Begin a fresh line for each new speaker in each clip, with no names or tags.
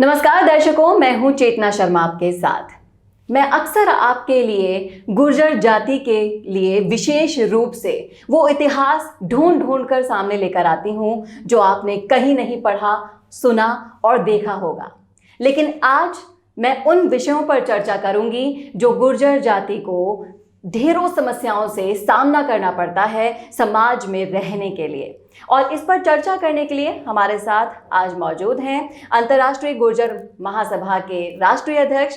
नमस्कार दर्शकों, मैं हूं चेतना शर्मा आपके साथ। मैं अक्सर आपके लिए गुर्जर जाति के लिए विशेष रूप से वो इतिहास ढूंढ कर सामने लेकर आती हूं जो आपने कहीं नहीं पढ़ा, सुना और देखा होगा। लेकिन आज मैं उन विषयों पर चर्चा करूंगी जो गुर्जर जाति को ढेरों समस्याओं से सामना करना पड़ता है समाज में रहने के लिए। और इस पर चर्चा करने के लिए हमारे साथ आज मौजूद हैं अंतर्राष्ट्रीय गुर्जर महासभा के राष्ट्रीय अध्यक्ष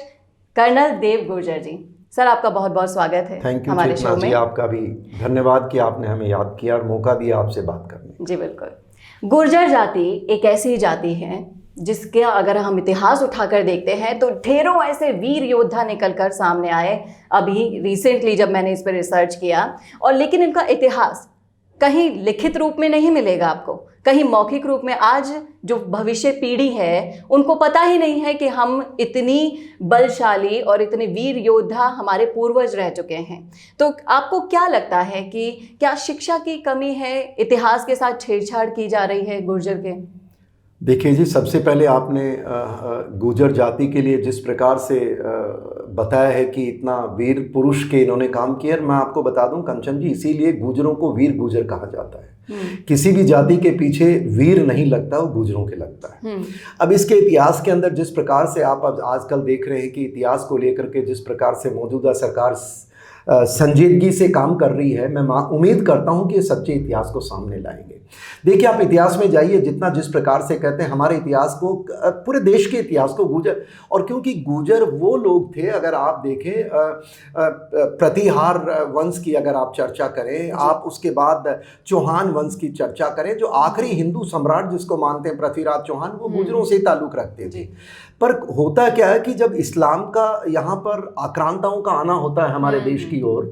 कर्नल देव गुर्जर जी। सर, आपका बहुत बहुत स्वागत है हमारे शो में।
आपका भी धन्यवाद कि आपने हमें याद किया और मौका दिया आपसे बात करने।
जी बिल्कुल। गुर्जर जाति एक ऐसी जाति है जिसके अगर हम इतिहास उठाकर देखते हैं तो ढेरों ऐसे वीर योद्धा निकलकर सामने आए अभी रिसेंटली जब मैंने इस पर रिसर्च किया। और लेकिन इनका इतिहास कहीं लिखित रूप में नहीं मिलेगा आपको, कहीं मौखिक रूप में। आज जो भविष्य पीढ़ी है उनको पता ही नहीं है कि हम इतनी बलशाली और इतने वीर योद्धा हमारे पूर्वज रह चुके हैं। तो आपको क्या लगता है कि क्या शिक्षा की कमी है, इतिहास के साथ छेड़छाड़ की जा रही है गुर्जर के?
देखिए जी, सबसे पहले आपने गुर्जर जाति के लिए जिस प्रकार से बताया है कि इतना वीर पुरुष के इन्होंने काम किया, मैं आपको बता दूं कंचन जी, इसीलिए गुर्जरों को वीर गुर्जर कहा जाता है। किसी भी जाति के पीछे वीर नहीं लगता, वो गुर्जरों के लगता है। अब इसके इतिहास के अंदर जिस प्रकार से आप अब आजकल देख रहे हैं कि इतिहास को लेकर के जिस प्रकार से मौजूदा सरकार संजीदगी से काम कर रही है, मैं उम्मीद करता हूं कि ये सच्चे इतिहास को सामने लाएंगे। देखिए, आप इतिहास में जाइए, जितना जिस प्रकार से कहते हैं हमारे इतिहास को, पूरे देश के इतिहास को गुर्जर, और क्योंकि गुर्जर वो लोग थे, अगर आप देखें प्रतिहार वंश की अगर आप चर्चा करें, आप उसके बाद चौहान वंश की चर्चा करें, जो आखिरी हिंदू सम्राट जिसको मानते हैं पृथ्वीराज चौहान, वो गुर्जरों से ताल्लुक़ रखते थे। पर होता क्या है कि जब इस्लाम का यहाँ पर आक्रांताओं का आना होता है हमारे देश की ओर,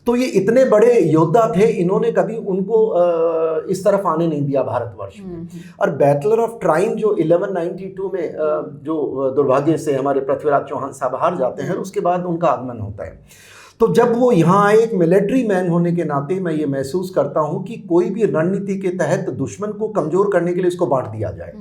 तो ये इतने बड़े योद्धा थे, इन्होंने कभी उनको इस तरफ आने नहीं दिया भारतवर्ष में। और बैटल ऑफ ट्राइन जो 1192 में जो दुर्भाग्य से हमारे पृथ्वीराज चौहान साहब हार जाते हैं, उसके बाद उनका आगमन होता है। तो जब वो यहाँ आए, एक मिलिट्री मैन होने के नाते मैं ये महसूस करता हूँ कि कोई भी रणनीति के तहत दुश्मन को कमज़ोर करने के लिए इसको बांट दिया जाए।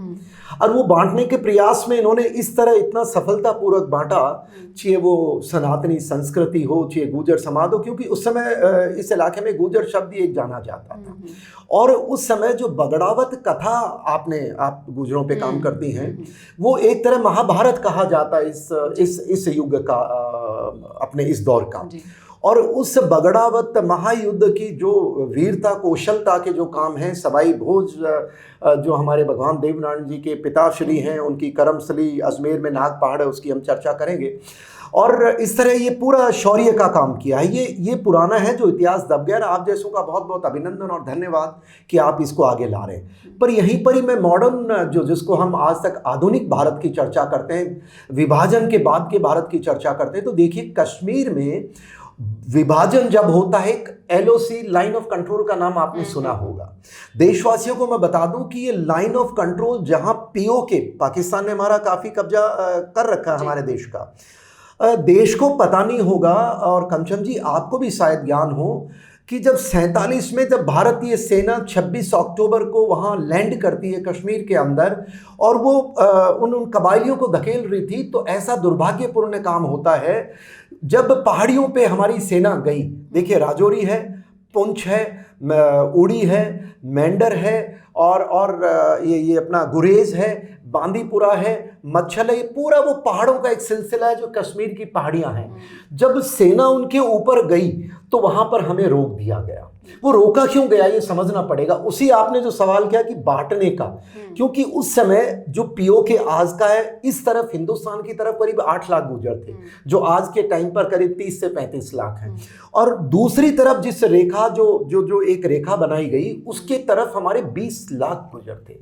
और वो बांटने के प्रयास में इन्होंने इस तरह इतना सफलतापूर्वक बांटा, चाहे वो सनातनी संस्कृति हो, चाहे गुर्जर समाज हो, क्योंकि उस समय इस इलाके में गुर्जर शब्द एक जाना जाता था। और उस समय जो बगड़ावत कथा आप गुर्जरों पे काम करती हैं, वो एक तरह महाभारत कहा जाता है इस युग का, अपने इस दौर का। और उस बगड़ावत महायुद्ध की जो वीरता कौशलता के जो काम हैं, सवाई भोज जो हमारे भगवान देवनारायण जी के पिताश्री हैं, उनकी करमस्थली अजमेर में नाग पहाड़ है, उसकी हम चर्चा करेंगे। और इस तरह ये पूरा शौर्य का काम किया है। ये पुराना है जो इतिहास दब गया। आप जैसों का बहुत बहुत अभिनंदन और धन्यवाद कि आप इसको आगे ला रहे हैं। पर यहीं पर ही मैं मॉडर्न जिसको हम आज तक आधुनिक भारत की चर्चा करते हैं, विभाजन के बाद के भारत की चर्चा करते हैं, तो देखिए कश्मीर में विभाजन जब होता है, एक LOC लाइन ऑफ कंट्रोल का नाम आपने सुना होगा। देशवासियों को मैं बता दूं कि ये लाइन ऑफ कंट्रोल जहां POK, पाकिस्तान ने हमारा काफ़ी कब्जा कर रखा है हमारे देश का, देश को पता नहीं होगा, और कंचन जी आपको भी शायद ज्ञान हो कि जब 47 में जब भारतीय सेना 26 अक्टूबर को वहाँ लैंड करती है कश्मीर के अंदर, और वो उन कबाइलियों को धकेल रही थी, तो ऐसा दुर्भाग्यपूर्ण काम होता है जब पहाड़ियों पे हमारी सेना गई। देखिए, राजौरी है, पुंछ है, उड़ी है, मेंढर है, और ये अपना गुरेज है, बांदीपुरा है, मच्छल है, ये पूरा वो पहाड़ों का एक सिलसिला है जो कश्मीर की पहाड़ियां हैं। जब सेना उनके ऊपर गई तो वहां पर हमें रोक दिया गया। वो रोका क्यों गया ये समझना पड़ेगा। उसी आपने जो सवाल किया कि बांटने का, क्योंकि उस समय जो POK आज का है, इस तरफ हिंदुस्तान की तरफ करीब 8 लाख गुर्जर थे, जो आज के टाइम पर करीब 30 से 35 लाख हैं। और दूसरी तरफ जिस रेखा जो एक रेखा बनाई गई, उसके तरफ हमारे 20 लाख गुर्जर थे।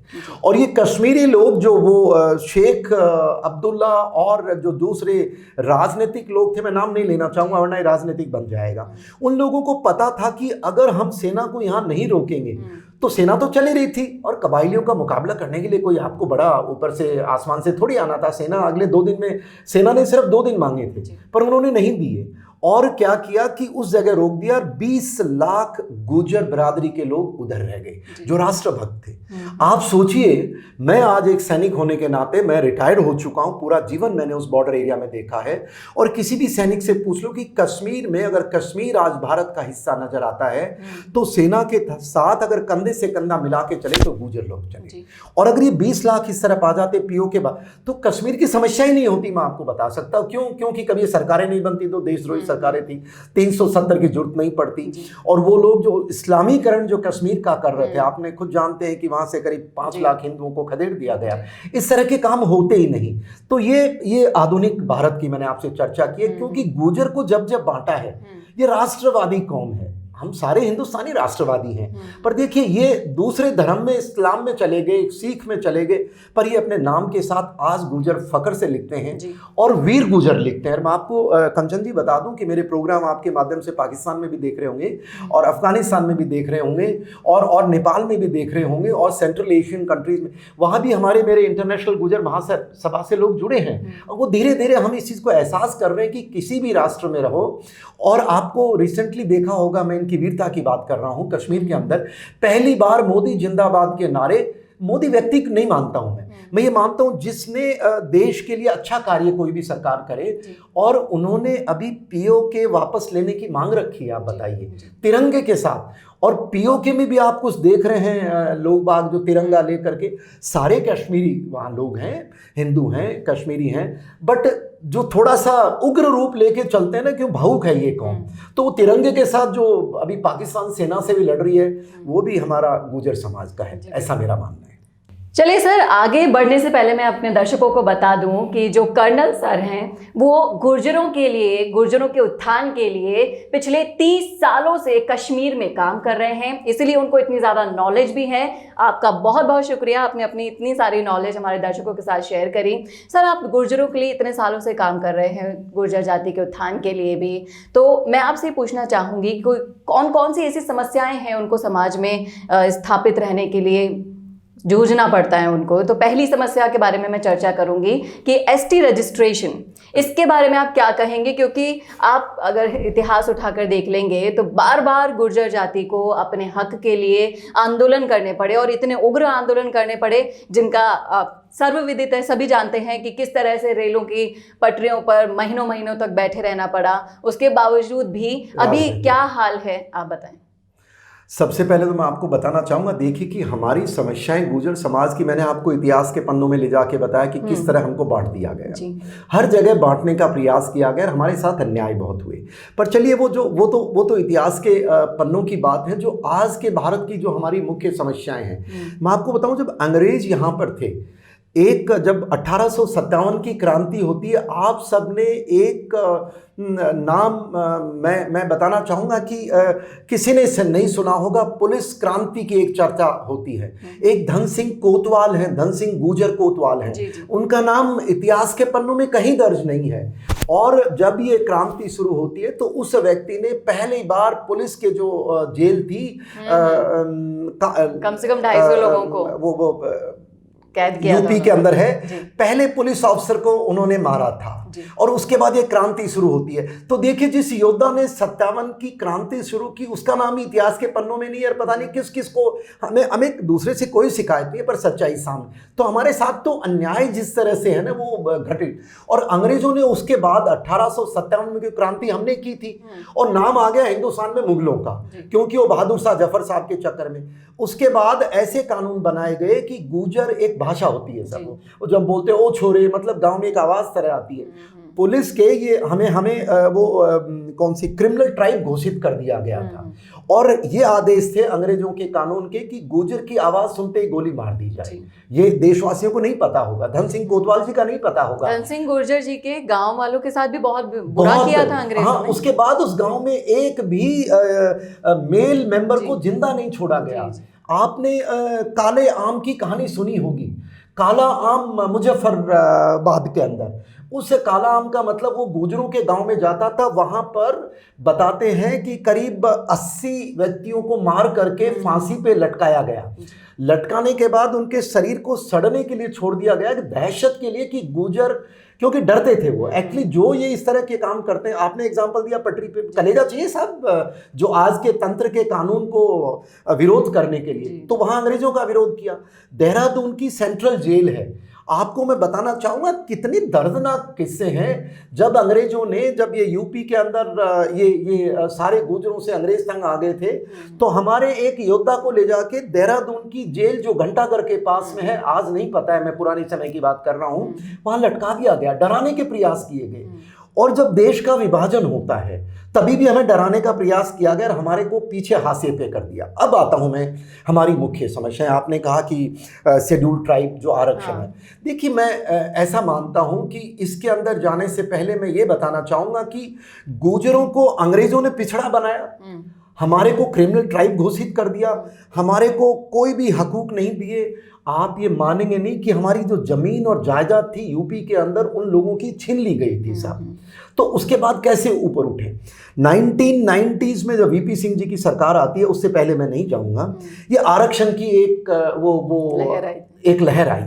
और ये कश्मीरी लोग जो वो शेख अब्दुल्ला और जो दूसरे राजनीतिक लोग थे, मैं नाम नहीं लेना चाहूँगा वरना राजनीतिक बन जाएगा, उन लोगों को पता था कि अगर हम सेना को यहाँ नहीं रोकेंगे तो सेना तो चली रही थी, और कबाइलियों का मुकाबला करने के लिए कोई आपको बड़ा ऊपर से आसमान से थोड़ी आना था। सेना अगले 2 दिन में, सेना ने सिर्फ 2 दिन मांगे थे पर उन्होंने नहीं दिए। और क्या किया कि उस जगह रोक दिया और 20 लाख गुर्जर बिरादरी के लोग उधर रह गए जो राष्ट्रभक्त थे। आप सोचिए, मैं आज एक सैनिक होने के नाते, मैं रिटायर्ड हो चुका हूं, पूरा जीवन मैंने उस बॉर्डर एरिया में देखा है, और किसी भी सैनिक से पूछ लो कि कश्मीर में अगर कश्मीर आज भारत का हिस्सा नजर आता है तो सेना के साथ अगर कंधे से कंधा मिला के चले तो गुर्जर लोग चले, और अगर ये 20 लाख इस तरह आ जाते पीओ के बाद तो कश्मीर की समस्या ही नहीं होती। मैं आपको बता सकता हूं क्यों, क्योंकि कभी सरकारें नहीं बनती तो देशद्रोही सरकारें थी, 370 की जरूरत नहीं पड़ती, और वो लोग जो इस्लामीकरण जो कश्मीर का कर रहे थे, आपने खुद जानते हैं कि वहां से करीब 5 लाख हिंदुओं को खदेड़ दिया गया। इस तरह के काम होते ही नहीं। तो ये आधुनिक भारत की मैंने आपसे चर्चा की है, क्योंकि गुर्जर को जब बांटा है, ये राष्ट्रवादी कौम है, हम सारे हिंदुस्तानी राष्ट्रवादी हैं, पर देखिए ये दूसरे धर्म में, इस्लाम में चले गए, सिख में चले गए, पर ये अपने नाम के साथ आज गुर्जर फख्र से लिखते हैं और वीर गुर्जर लिखते हैं। और मैं आपको कंचन जी बता दूं कि मेरे प्रोग्राम आपके माध्यम से पाकिस्तान में भी देख रहे होंगे और अफगानिस्तान में भी देख रहे होंगे और नेपाल में भी देख रहे होंगे और सेंट्रल एशियन कंट्रीज में, वहाँ भी हमारे मेरे इंटरनेशनल गुर्जर महासभा से लोग जुड़े हैं। और वो धीरे धीरे हम इस चीज़ को एहसास कर रहे हैं कि किसी भी राष्ट्र में रहो, और आपको रिसेंटली देखा होगा, मैं की वीरता की बात कर रहा हूं, कश्मीर के अंदर पहली बार मोदी जिंदाबाद के नारे, मोदी व्यक्ति नहीं मानता हूं मैं ये मानता हूं जिसने देश के लिए अच्छा कार्य कोई भी सरकार करे, और उन्होंने अभी पीओ के वापस लेने की मांग रखी है। आप बताइए, तिरंगे के साथ, और पीओके में भी आप कुछ देख रहे हैं लोग बाग जो तिरंगा लेकर के, सारे कश्मीरी वहाँ लोग हैं, हिंदू हैं, कश्मीरी हैं, बट जो थोड़ा सा उग्र रूप लेके चलते हैं ना, क्यों भावुक है ये कौम, तो वो तिरंगे के साथ जो अभी पाकिस्तान सेना से भी लड़ रही है, वो भी हमारा गुर्जर समाज का है, ऐसा मेरा मानना है।
चलिए सर, आगे बढ़ने से पहले मैं अपने दर्शकों को बता दूं कि जो कर्नल सर हैं वो गुर्जरों के लिए, गुर्जरों के उत्थान के लिए पिछले 30 सालों से कश्मीर में काम कर रहे हैं, इसलिए उनको इतनी ज़्यादा नॉलेज भी है। आपका बहुत बहुत शुक्रिया, आपने अपनी इतनी सारी नॉलेज हमारे दर्शकों के साथ शेयर करी। सर, आप गुर्जरों के लिए इतने सालों से काम कर रहे हैं, गुर्जर जाति के उत्थान के लिए भी, तो मैं आपसे पूछना चाहूँगी कि कौन कौन सी ऐसी समस्याएँ हैं उनको समाज में स्थापित रहने के लिए जूझना पड़ता है उनको। तो पहली समस्या के बारे में मैं चर्चा करूंगी कि एसटी रजिस्ट्रेशन, इसके बारे में आप क्या कहेंगे? क्योंकि आप अगर इतिहास उठाकर देख लेंगे तो बार बार गुर्जर जाति को अपने हक के लिए आंदोलन करने पड़े, और इतने उग्र आंदोलन करने पड़े जिनका सर्वविदित है, सभी जानते हैं कि किस तरह से रेलों की पटरियों पर महीनों महीनों तक बैठे रहना पड़ा। उसके बावजूद भी अभी क्या हाल है, आप बताएं।
सबसे पहले तो मैं आपको बताना चाहूँगा, देखिए कि हमारी समस्याएं गुर्जर समाज की, मैंने आपको इतिहास के पन्नों में ले जाके बताया कि किस तरह हमको बांट दिया गया, हर जगह बांटने का प्रयास किया गया, हमारे साथ अन्याय बहुत हुए। पर चलिए वो तो इतिहास के पन्नों की बात है। जो आज के भारत की जो हमारी मुख्य समस्याएं हैं, मैं आपको बताऊँ, जब अंग्रेज यहाँ पर थे, जब 1857 की क्रांति होती है, आप सबने एक नाम मैं बताना चाहूँगा कि किसी ने इसे नहीं सुना होगा, पुलिस क्रांति की एक चर्चा होती है। एक धन सिंह कोतवाल हैं, धन सिंह गुर्जर कोतवाल हैं, उनका नाम इतिहास के पन्नों में कहीं दर्ज नहीं है। और जब ये क्रांति शुरू होती है तो उस व्यक्ति ने पहली बार पुलिस के जो जेल थी,
कम से कम 250 लोगों को
वो
कैद किया,
यूपी के अंदर है, पहले पुलिस ऑफिसर को उन्होंने मारा था, और उसके बाद ये क्रांति शुरू होती है। तो देखिए, जिस योद्धा ने 57 की क्रांति शुरू की, उसका नाम इतिहास के पन्नों में नहीं है, और पता नहीं किस किस को, हमें दूसरे से कोई शिकायत नहीं है, पर सच्चाई सामने। तो हमारे साथ तो अन्याय जिस तरह से है ना, वो घटित। और अंग्रेजों ने उसके बाद 1857 में की क्रांति हमने की थी, और नाम आ गया हिंदुस्तान में मुगलों का, क्योंकि वो बहादुर शाह जफर साहब के चक्कर में। उसके बाद ऐसे कानून बनाए गए कि गुर्जर एक भाषा होती है सब, वो जब बोलते हैं ओ छोरे, मतलब गांव में एक आवाज तरह आती है। पुलिस के ये हमें वो कौन सी क्रिमिनल ट्राइब घोषित कर दिया गया था, और ये आदेश थे अंग्रेजों के कानून के कि गुर्जर की आवाज सुनते ही गोली मार दी जाए। ये देशवासियों को नहीं पता होगा, धन सिंह कोतवाल जी का नहीं पता होगा।
धन सिंह गुर्जर जी के गांव वालों के साथ भी बहुत बुरा किया था अंग्रेजों ने।
उसके बाद उस गांव में एक भी मेल मेंबर को जिंदा नहीं छोड़ा गया। आपने काले आम की कहानी सुनी होगी, काला आम मुजफ्फराबाद के अंदर, उस काला आम का मतलब वो गुर्जरों के गांव में जाता था, वहां पर बताते हैं कि करीब 80 व्यक्तियों को मार करके फांसी पे लटकाया गया। लटकाने के बाद उनके शरीर को सड़ने के लिए छोड़ दिया गया, कि दहशत के लिए, कि गुर्जर, क्योंकि डरते थे वो एक्चुअली जो ये इस तरह के काम करते हैं। आपने एग्जांपल दिया पटरी पे कलेजा चाहिए साहब, जो आज के तंत्र के कानून को विरोध करने के लिए, तो वहाँ अंग्रेजों का विरोध किया। देहरादून की सेंट्रल जेल है, आपको मैं बताना चाहूँगा कितनी दर्दनाक किस्से हैं। जब अंग्रेजों ने, जब ये यूपी के अंदर ये सारे गुर्जरों से अंग्रेज तंग आ गए थे, तो हमारे एक योद्धा को ले जाके देहरादून की जेल जो घंटाघर के पास में है, आज नहीं पता है, मैं पुराने समय की बात कर रहा हूँ, वहाँ लटका दिया गया, डराने के प्रयास किए गए। और जब देश का विभाजन होता है तभी भी हमें डराने का प्रयास किया गया और हमारे को पीछे हाशिए पे कर दिया। अब आता हूं मैं हमारी मुख्य समस्या। आपने कहा कि शेड्यूल ट्राइब जो आरक्षण है, देखिए मैं ऐसा मानता हूं कि इसके अंदर जाने से पहले मैं ये बताना चाहूंगा कि गुर्जरों को अंग्रेजों ने पिछड़ा बनाया, हमारे को क्रिमिनल ट्राइब घोषित कर दिया, हमारे को कोई भी हकूक नहीं दिए। आप ये मानेंगे नहीं कि हमारी जो जमीन और जायदाद थी यूपी के अंदर उन लोगों की छीन ली गई थी साहब। तो उसके बाद कैसे ऊपर उठे? 1990s में जब वीपी सिंह जी की सरकार आती है, उससे पहले मैं नहीं जाऊंगा, ये आरक्षण की एक एक लहर आई,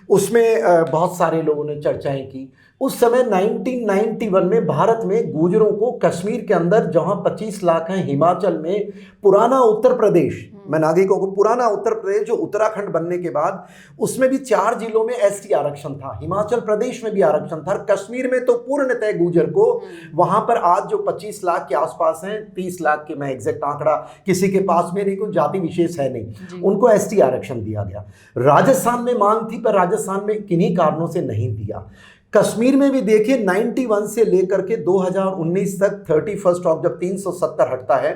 उसमें बहुत सारे लोगों ने चर्चाएं की। उस समय 1991 में भारत में गुर्जरों को कश्मीर के अंदर, जहां 25 लाख हैं, हिमाचल में पुराना उत्तर प्रदेश, मैं नागरिकों को पुराना उत्तर प्रदेश जो उत्तराखंड बनने के बाद, उसमें भी 4 जिलों में एसटी आरक्षण था, हिमाचल प्रदेश में भी आरक्षण था, कश्मीर में तो पूर्णतः गुर्जर को, वहां पर आज जो 25 लाख के आसपास हैं, 30 लाख के मैं एग्जैक्ट आंकड़ा किसी के पास में नहीं, कोई जाति विशेष है नहीं, उनको एसटी आरक्षण दिया गया। राजस्थान में मांग थी पर राजस्थान में किन्हीं कारणों से नहीं दिया। कश्मीर में भी देखिए 91 से लेकर के 2019 तक 31 ऑफ जब 370 हटता है,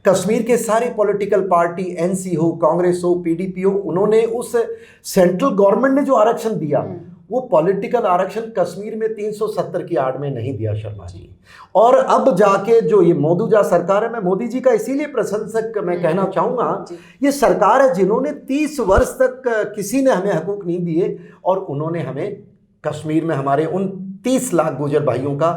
कश्मीर के सारे पॉलिटिकल पार्टी, एनसी हो, कांग्रेस हो, पीडीपी हो, उन्होंने उस सेंट्रल गवर्नमेंट ने जो आरक्षण दिया वो पॉलिटिकल आरक्षण कश्मीर में 370 की आड़ में नहीं दिया शर्मा जी। और अब जाके जो ये मौजूदा सरकार है, मैं मोदी जी का इसीलिए प्रशंसक मैं कहना चाहूँगा, ये सरकार है जिन्होंने 30 वर्ष तक किसी ने हमें हकूक नहीं दिए और उन्होंने हमें कश्मीर में हमारे उन 30 लाख गुर्जर भाइयों का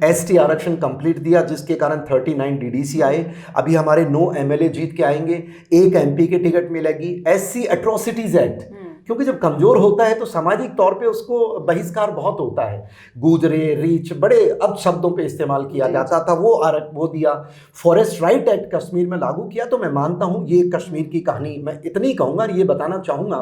एसटी आरक्षण कंप्लीट दिया, जिसके कारण 39 डीडीसी आए। अभी हमारे 9 एमएलए जीत के आएंगे, 1 एमपी के टिकट मिलेगी। एससी एट्रोसिटीज एक्ट, क्योंकि जब कमजोर होता है तो सामाजिक तौर पे उसको बहिष्कार बहुत होता है, गुजरे, रीच, बड़े अब शब्दों पे इस्तेमाल किया जाता था, वो दिया। फॉरेस्ट राइट एक्ट कश्मीर में लागू किया। तो मैं मानता हूँ ये कश्मीर की कहानी, मैं इतनी कहूँगा, ये बताना चाहूँगा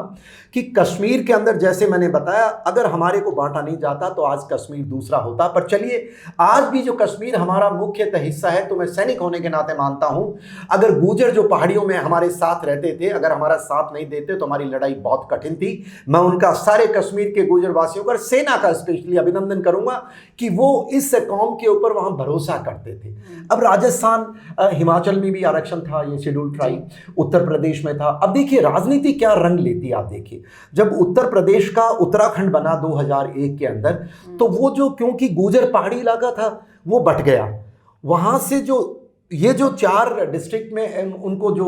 कि कश्मीर के अंदर जैसे मैंने बताया, अगर हमारे को बांटा नहीं जाता तो आज कश्मीर दूसरा होता। पर चलिए, आज भी जो कश्मीर हमारा मुख्यतः हिस्सा है, तो मैं सैनिक होने के नाते मानता हूँ, अगर गुर्जर जो पहाड़ियों में हमारे साथ रहते थे, अगर हमारा साथ नहीं देते तो हमारी लड़ाई बहुत कठिन थी। मैं उनका, सारे कश्मीर के गुर्जर वासियों का, सेना का स्पेशली अभिनंदन करूंगा कि वो इस कौम के ऊपर वहां भरोसा करते थे। अब राजस्थान, हिमाचल में भी आरक्षण था, ये शेड्यूल ट्राइब, उत्तर प्रदेश में था। अब देखिए राजनीति क्या रंग लेती है। आप देखिए, जब उत्तर प्रदेश का उत्तराखंड बना 2001 के अंदर, तो वो जो, क्योंकि गुर्जर पहाड़ी इलाका था, वो बट गया। वहां से जो ये जो 4 डिस्ट्रिक्ट में उनको जो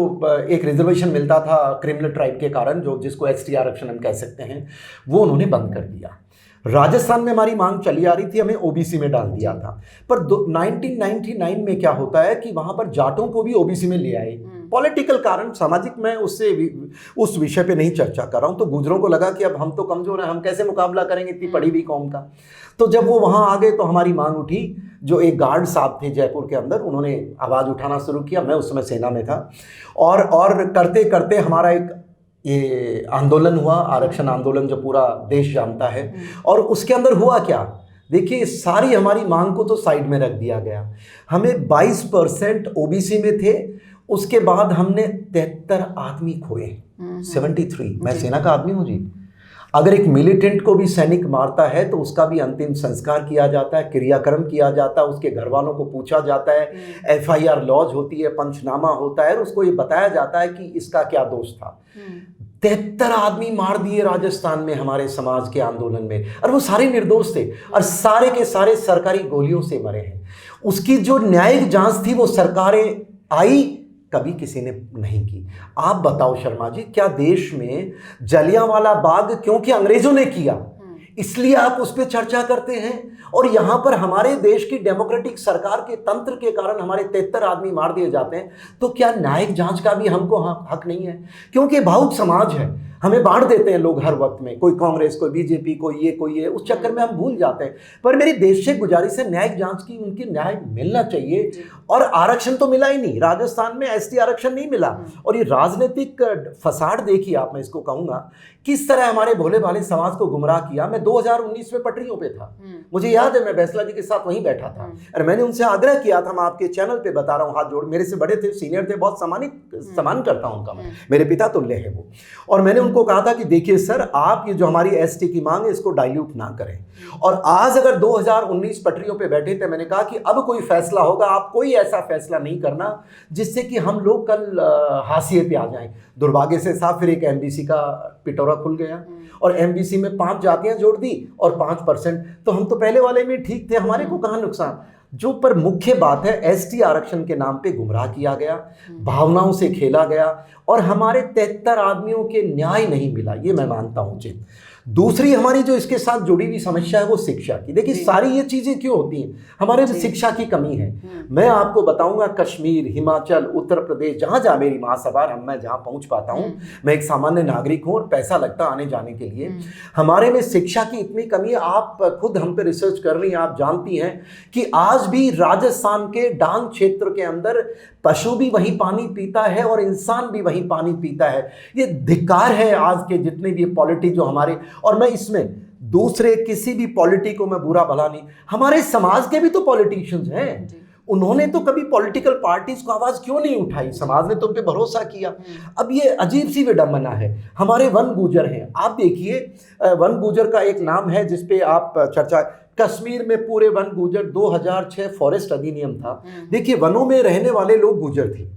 एक रिजर्वेशन मिलता था क्रिमिनल ट्राइब के कारण, जो जिसको एसटी आरक्षण हम कह सकते हैं, वो उन्होंने बंद कर दिया। राजस्थान में हमारी मांग चली आ रही थी, हमें ओबीसी में डाल दिया था। पर 1999 में क्या होता है कि वहां पर जाटों को भी ओबीसी में ले आए, पॉलिटिकल कारण, सामाजिक, मैं उस विषय पे नहीं चर्चा कर रहा हूं। तो गुर्जरों को लगा कि अब हम तो कमजोर हैं, हम कैसे मुकाबला करेंगे इतनी पढ़ी हुई कौम का। तो जब वो वहां आ गए तो हमारी मांग उठी। जो एक गार्ड साहब थे जयपुर के अंदर, उन्होंने आवाज़ उठाना शुरू किया, मैं उस समय सेना में था, और करते करते हमारा एक ये आंदोलन हुआ, आरक्षण आंदोलन, जो पूरा देश जानता है। और उसके अंदर हुआ क्या, देखिए, सारी हमारी मांग को तो साइड में रख दिया गया। हमें 22% ओबीसी में थे, उसके बाद हमने 73 आदमी खोए, 73। मैं सेना का आदमी हूँ जी। अगर एक मिलिटेंट को भी सैनिक मारता है तो उसका भी अंतिम संस्कार किया जाता है, क्रियाक्रम किया जाता है, उसके घर वालों को पूछा जाता है, एफआईआर लॉज होती है, पंचनामा होता है, और उसको ये बताया जाता है कि इसका क्या दोष था। 73 आदमी मार दिए राजस्थान में हमारे समाज के आंदोलन में, और वो सारे निर्दोष थे, और सारे के सारे सरकारी गोलियों से मरे हैं। उसकी जो न्यायिक जांच थी वो सरकारें आई, कभी किसी ने नहीं की। आप बताओ शर्मा जी, क्या देश में जलियांवाला बाग क्योंकि अंग्रेजों ने किया, इसलिए आप उस पर चर्चा करते हैं। और यहाँ पर हमारे देश की डेमोक्रेटिक सरकार के तंत्र के कारण हमारे 73 आदमी मार दिए जाते हैं, तो क्या न्यायिक जांच का भी हमको हक नहीं है? क्योंकि भावुक समाज है, हमें बांट देते हैं लोग हर वक्त में, कोई कांग्रेस, कोई बीजेपी, कोई ये, उस चक्कर में हम भूल जाते हैं। पर मेरी देश से गुजारिश है, न्यायिक जांच की, उनकी न्याय मिलना चाहिए। और आरक्षण तो मिला ही नहीं, राजस्थान में एसटी आरक्षण नहीं मिला। और ये राजनीतिक फसाड देखिए आप, मैं इसको कहूंगा किस तरह हमारे भोले भाले समाज को गुमराह किया। मैं 2019 में पटरियों पे था, मुझे याद है, मैं बैसला जी के साथ वहीं बैठा था और मैंने उनसे आग्रह किया था, मैं आपके चैनल पे बता रहा हूँ, हाथ जोड़, मेरे से बड़े थे, सीनियर थे, बहुत सम्मान करता हूँ उनका, मेरे पिता तुल्य है वो। और मैंने उनको कहा था कि देखिए सर, आप ये जो हमारी एसटी की मांग है इसको डाइल्यूट ना करें। और आज अगर 2019 पटरियों पे बैठे थे, मैंने कहा कि अब कोई फैसला होगा, आप कोई ऐसा फैसला नहीं करना जिससे कि हम लोग कल हाशिए पे आ जाएं। दुर्भाग्य से साहब फिर एक एमबीसी का पिटौरा खुल गया और एमबीसी में 5 जातियां जोड़ दी और 5%, तो हम तो पहले वाले में ठीक थे, हमारे को कहाँ नुकसान। जो पर मुख्य बात है, एसटी आरक्षण के नाम पे गुमराह किया गया, भावनाओं से खेला गया और हमारे 73 आदमियों के न्याय नहीं मिला, ये मैं मानता हूं उचित। दूसरी हमारी जो इसके साथ जुड़ी हुई समस्या है वो शिक्षा की। देखिए सारी ये चीजें क्यों होती हैं, हमारे शिक्षा की कमी है। मैं आपको बताऊंगा, कश्मीर, हिमाचल, उत्तर प्रदेश, जहां जहां मेरी महासभा, मैं जहां पहुंच पाता हूं, मैं एक सामान्य नागरिक हूं और पैसा लगता आने जाने के लिए, हमारे में शिक्षा की इतनी कमी है। आप खुद हम पे रिसर्च कर रही हैं, आप जानती हैं कि आज भी राजस्थान के डांग क्षेत्र के अंदर पशु भी वही पानी पीता है और इंसान भी वही पानी पीता है। ये धिक्कार है आज के जितने भी पॉलिटिक्स जो हमारे, और मैं इसमें दूसरे किसी भी पॉलिटिक्स को मैं बुरा भला नहीं, हमारे समाज के भी तो पॉलिटिशियंस हैं, उन्होंने तो कभी पॉलिटिकल पार्टीज को आवाज क्यों नहीं उठाई? समाज ने तो उन पे भरोसा किया। अब ये अजीब सी विडंबना है, हमारे वन गुर्जर हैं, आप देखिए वन गुर्जर का एक नाम है जिसपे आप चर्चा, कश्मीर में पूरे वन गुर्जर, 2006 फॉरेस्ट अधिनियम था। देखिए वनों में रहने वाले लोग गुर्जर थे,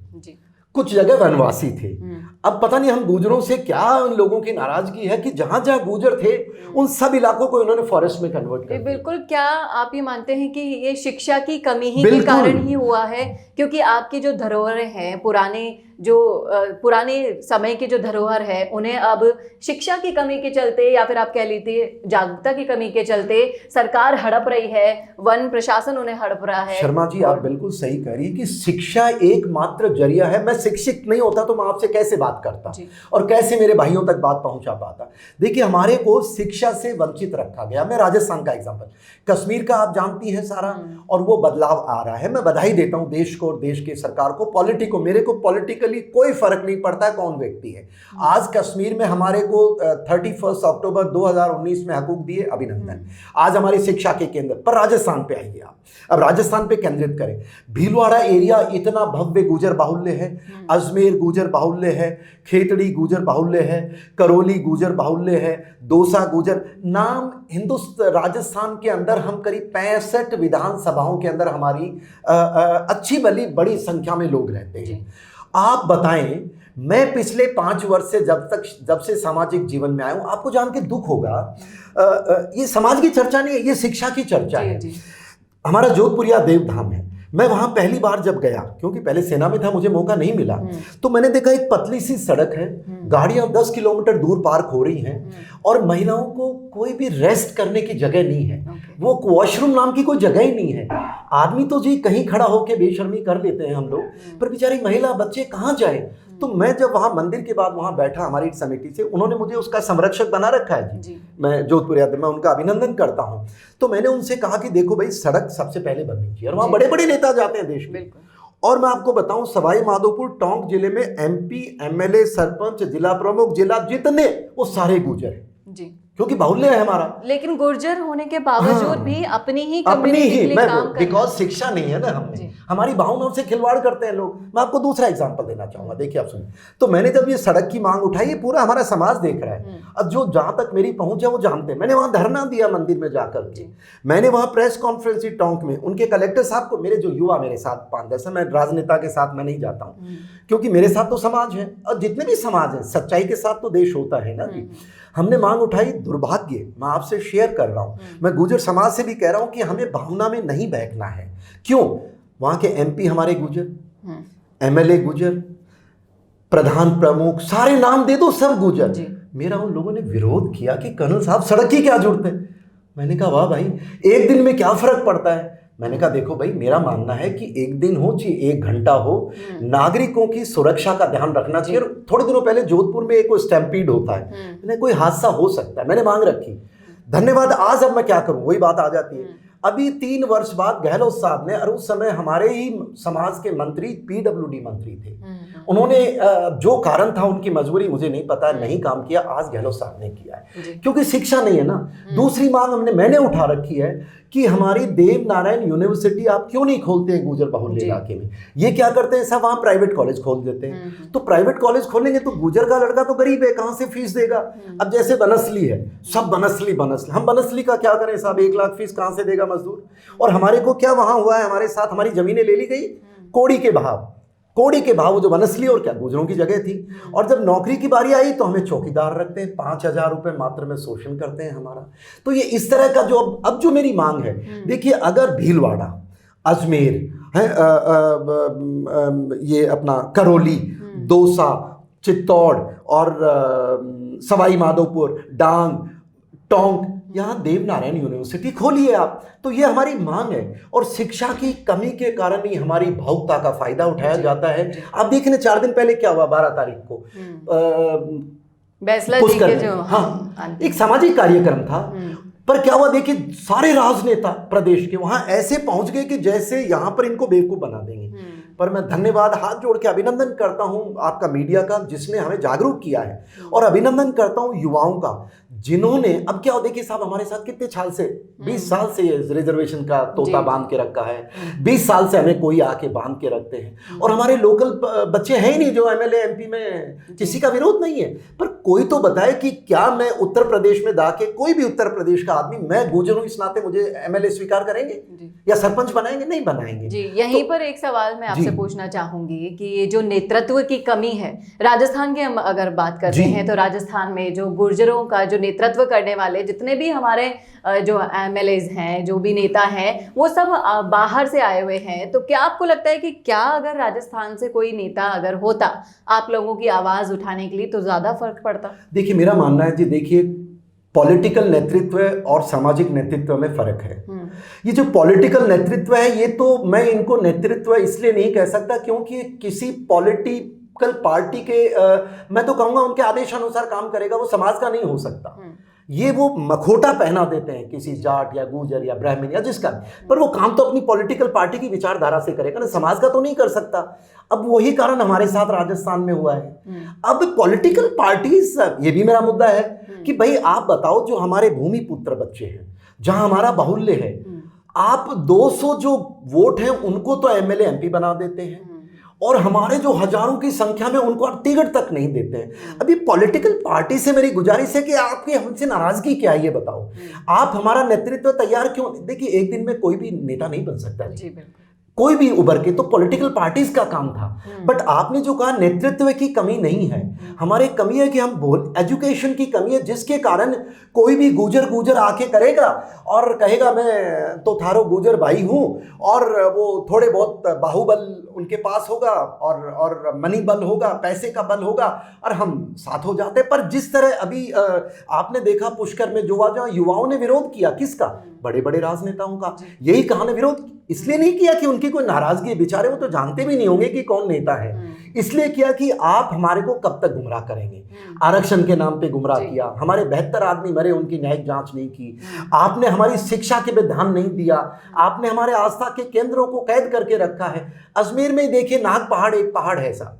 कुछ जगह वनवासी थे। अब पता नहीं हम गुर्जरों से क्या उन लोगों की नाराजगी है कि जहां जहां गुर्जर थे उन सब इलाकों को इन्होंने फॉरेस्ट में कन्वर्ट कर दिया।
बिल्कुल। क्या आप ये मानते हैं कि ये शिक्षा की कमी ही के कारण ही हुआ है? क्योंकि आपकी जो धरोहरें हैं, पुराने समय की जो धरोहर है, उन्हें अब शिक्षा की कमी के चलते या फिर आप कह लीजिए जागरूकता की कमी के चलते सरकार हड़प रही है, वन प्रशासन उन्हें हड़प रहा है।
शर्मा जी आप बिल्कुल सही कह रही है कि शिक्षा एकमात्र जरिया है। मैं शिक्षित नहीं होता तो मैं आपसे कैसे बात करता और कैसे मेरे भाइयों तक बात पहुंचा पाता? देखिए हमारे को शिक्षा से वंचित रखा गया। मैं राजस्थान का एग्जांपल, कश्मीर का आप जानती हैं सारा, और वो बदलाव आ रहा है। मैं बधाई देता हूं देश को और देश की सरकार को, पॉलिटिक को। मेरे को पॉलिटिकली कोई फर्क नहीं पड़ता है कौन व्यक्ति है। आज कश्मीर में हमारे को 31 अक्टूबर 2019 में हकूक दिए, अभिनंदन। आज हमारी शिक्षा के केंद्र पर राजस्थान पे आइए आप, अब राजस्थान पे केंद्रित करें। भीलवाड़ा एरिया इतना भव्य गुर्जर बाहुल्य है, अजमेर गुर्जर बाहुल्य है, खेतड़ी गुर्जर बाहुल्य है, करौली गुर्जर बाहुल्य है, दौसा गुर्जर नाम। राजस्थान के अंदर हम करीब 65 विधानसभाओं के अंदर हमारी अच्छी भली बड़ी संख्या में लोग रहते हैं। आप बताएं, मैं पिछले 5 वर्ष से जब से सामाजिक जीवन में आया हूं, आपको जान के दुख होगा, ये समाज की चर्चा नहीं है, ये शिक्षा की चर्चा है। हमारा जोधपुरिया देवधाम है, मैं वहां पहली बार जब गया, क्योंकि पहले सेना में था, मुझे मौका नहीं मिला, तो मैंने देखा एक पतली सी सड़क है, गाड़ियां 10 किलोमीटर दूर पार्क हो रही हैं और महिलाओं को कोई भी रेस्ट करने की जगह नहीं है। वो वॉशरूम नाम की कोई जगह ही नहीं है। आदमी तो जी कहीं खड़ा होकर बेशर्मी कर लेते हैं हम लोग, पर बेचारी महिला बच्चे कहाँ जाए? तो मैं जब वहाँ मंदिर के बाद वहाँ बैठा, हमारी समिति से, उन्होंने मुझे उसका संरक्षक बना रखा है जी। मैं जोधपुरिया, मैं उनका अभिनंदन करता हूँ। तो मैंने उनसे कहा कि देखो भाई, सड़क सबसे पहले बननी चाहिए, और वहाँ बड़े बड़े नेता जाते हैं देश में। और मैं आपको बताऊं, सवाई माधोपुर टोंक जिले में MP, MLA, सरपंच, जिला प्रमुख, जिला जितने, वो सारे गुर्जर हैं जी, क्योंकि बाहुल्य है हमारा।
लेकिन गुर्जर होने के बावजूद भी अपनी ही
बिकॉज शिक्षा नहीं है ना, हमने हमारी भावनाओं से खिलवाड़ करते हैं लोग। मैं आपको दूसरा एग्जांपल देना चाहूंगा, देखिए आप सुनिए। तो मैंने जब ये सड़क की मांग उठाई, ये पूरा हमारा समाज देख रहा है, अब जो जहां तक मेरी पहुंच है वो जानते हैं। मैंने वहां धरना दिया मंदिर में जाकर के, मैंने वहां प्रेस कॉन्फ्रेंस टोंक में उनके कलेक्टर साहब को, मेरे जो युवा मेरे साथ 5-10 है, मैं राजनेता के साथ मैं नहीं जाता हूँ, क्योंकि मेरे साथ तो समाज है, और जितने भी समाज है, सच्चाई के साथ तो देश होता है ना जी। हमने मांग उठाई, दुर्भाग्य मैं आपसे शेयर कर रहा हूं, मैं गुर्जर समाज से भी कह रहा हूं कि हमें भावना में नहीं बहकना है। क्यों? वहां के MP हमारे गुर्जर, MLA गुर्जर, प्रधान प्रमुख, सारे नाम दे दो, सब गुर्जर। मेरा उन लोगों ने विरोध किया कि कर्नल साहब सड़क की क्या जरूरत है। मैंने कहा वाह भाई, एक दिन में क्या फर्क पड़ता है। मैंने कहा देखो भाई, मेरा मानना है कि एक दिन हो चाहे 1 घंटा हो, नागरिकों की सुरक्षा का ध्यान रखना चाहिए। और थोड़े दिनों पहले जोधपुर में एक स्टैम्पीड होता है, मैंने कोई हादसा हो सकता है, मैंने मांग रखी, धन्यवाद। आज अब मैं क्या करूं, वही बात आ जाती है। अभी 3 वर्ष बाद गहलोत साहब ने, और उस समय हमारे ही समाज के मंत्री पीडब्ल्यूडी मंत्री थे, उन्होंने जो कारण था, उनकी मजबूरी मुझे नहीं पता, नहीं काम किया। आज गहलोत साहब ने किया है, क्योंकि शिक्षा नहीं है ना। दूसरी मांग मैंने उठा रखी है कि हमारी देव नारायण यूनिवर्सिटी आप क्यों नहीं खोलते हैं गुर्जर बहुल्य इलाके में। ये क्या करते हैं सब, वहाँ प्राइवेट कॉलेज खोल देते हैं। तो प्राइवेट कॉलेज खोलेंगे तो गुर्जर का लड़का तो गरीब है, कहाँ से फीस देगा। अब जैसे बनसली है, सब बनसली, हम बनसली का क्या करें साहब, 1 लाख फीस कहाँ से देगा मजदूर। और हमारे को क्या वहाँ हुआ है, हमारे साथ हमारी जमीनें ले ली गई कौड़ी के भाव, वो जो बनसली और क्या गुजरों की जगह थी। और जब नौकरी की बारी आई तो हमें चौकीदार रखते हैं, 5,000 रुपये मात्र में शोषण करते हैं हमारा। तो ये इस तरह का जो अब जो मेरी मांग है, देखिए अगर भीलवाड़ा, अजमेर है, ये अपना करौली, दौसा, चित्तौड़ और सवाई माधोपुर, डांग, टोंक, यहाँ देव नारायण यूनिवर्सिटी खोलिए आप। तो ये हमारी मांग है। और शिक्षा की कमी के कारण ही हमारी भावुकता का फायदा उठाया जाता है। आप देखने 4 दिन पहले क्या हुआ, 12 तारीख को
बैसला जी के जो
एक सामाजिक कार्यक्रम था। पर क्या हुआ, देखिए सारे राजनेता प्रदेश के वहां ऐसे पहुंच गए कि जैसे यहां पर इनको बेवकूफ बना देंगे। पर मैं धन्यवाद, हाथ जोड़ के अभिनंदन करता हूं आपका मीडिया का, जिसने हमें जागरूक किया है। और अभिनंदन करता हूं युवाओं का, जिन्होंने, अब क्या हो, देखिए साहब हमारे साथ कितने साल से, 20 साल से ये रिजर्वेशन का तोता बांध के रखा है, 20 साल से हमें कोई आके बांध के रखते हैं। और हमारे लोकल बच्चे हैं ही नहीं जो एमएलए एमपी में, किसी का विरोध नहीं है। पर कोई तो बताए कि क्या मैं उत्तर प्रदेश में जाके, कोई भी उत्तर प्रदेश का आदमी, मैं गुर्जर हूं इस नाते मुझे एमएलए स्वीकार करेंगे या सरपंच बनाएंगे? नहीं बनाएंगे
जी। यहीं पर एक सवाल मैं आपसे पूछना चाहूंगी कि ये जो नेतृत्व की कमी है, राजस्थान की हम अगर बात करते हैं तो राजस्थान में जो गुर्जरों का जो नेतृत्व करने वाले जितने भी हमारे जो एमएलएज हैं, जो भी नेता हैं, वो सब बाहर से आए हुए हैं। तो क्या आपको लगता है कि क्या अगर राजस्थान से कोई नेता अगर होता आप लोगों की आवाज उठाने के लिए, तो ज्यादा फर्क पड़ता?
देखिए मेरा मानना है जी, देखिए पॉलिटिकल नेतृत्व और सामाजिक नेतृत्व में फर्क है। ये जो पॉलिटिकल नेतृत्व है, ये तो मैं इनको नेतृत्व इसलिए नहीं कह सकता क्योंकि किसी पॉलिटिकल पार्टी के मैं तो कहूँगा उनके आदेश अनुसार काम करेगा, वो समाज का नहीं हो सकता। ये वो मखोटा पहना देते हैं किसी जाट या गुजर या ब्राह्मण या जिसका, पर वो काम तो अपनी पॉलिटिकल पार्टी की विचारधारा से करेगा ना, समाज का तो नहीं कर सकता। अब वही कारण हमारे साथ राजस्थान में हुआ है। अब पॉलिटिकल पार्टीज, ये भी मेरा मुद्दा है कि भाई आप बताओ, जो हमारे भूमिपुत्र बच्चे हैं, जहां हमारा बाहुल्य है, आप 200 जो वोट हैं उनको तो एमएलए एमपी बना देते हैं, और हमारे जो हजारों की संख्या में उनको टिकट तक नहीं देते हैं। अभी पॉलिटिकल पार्टी से मेरी गुजारिश है कि आपकी हमसे नाराजगी क्या है, ये बताओ। आप हमारा नेतृत्व तैयार क्यों? देखिए एक दिन में कोई भी नेता नहीं बन सकता जी, बिल्कुल कोई भी उभर के, तो पॉलिटिकल पार्टीज का काम था। बट आपने जो कहा नेतृत्व की कमी नहीं है, हमारी कमी है कि हम एजुकेशन की कमी है, जिसके कारण कोई भी गुजर आके करेगा और कहेगा मैं तो थारो गुजर भाई हूँ, और वो थोड़े बहुत बाहुबल उनके पास होगा और मनी बल होगा, पैसे का बल होगा, और हम साथ हो जाते। पर जिस तरह अभी आपने देखा पुष्कर में जो युवाओं ने विरोध किया, किसका? बड़े बड़े राजनेताओं का। यही कहा ने विरोध इसलिए नहीं किया कि उनकी कोई नाराजगी, बेचारे वो तो जानते भी नहीं होंगे कि कौन नेता है, इसलिए किया कि आप हमारे को कब तक गुमराह करेंगे। आरक्षण के नाम पे गुमराह किया, हमारे 72 आदमी मरे, उनकी न्यायिक जांच नहीं की, आपने हमारी शिक्षा के पे ध्यान नहीं दिया, आपने हमारे आस्था के केंद्रों को कैद करके रखा है। अजमेर में देखिए नाग पहाड़ एक पहाड़ है साहब,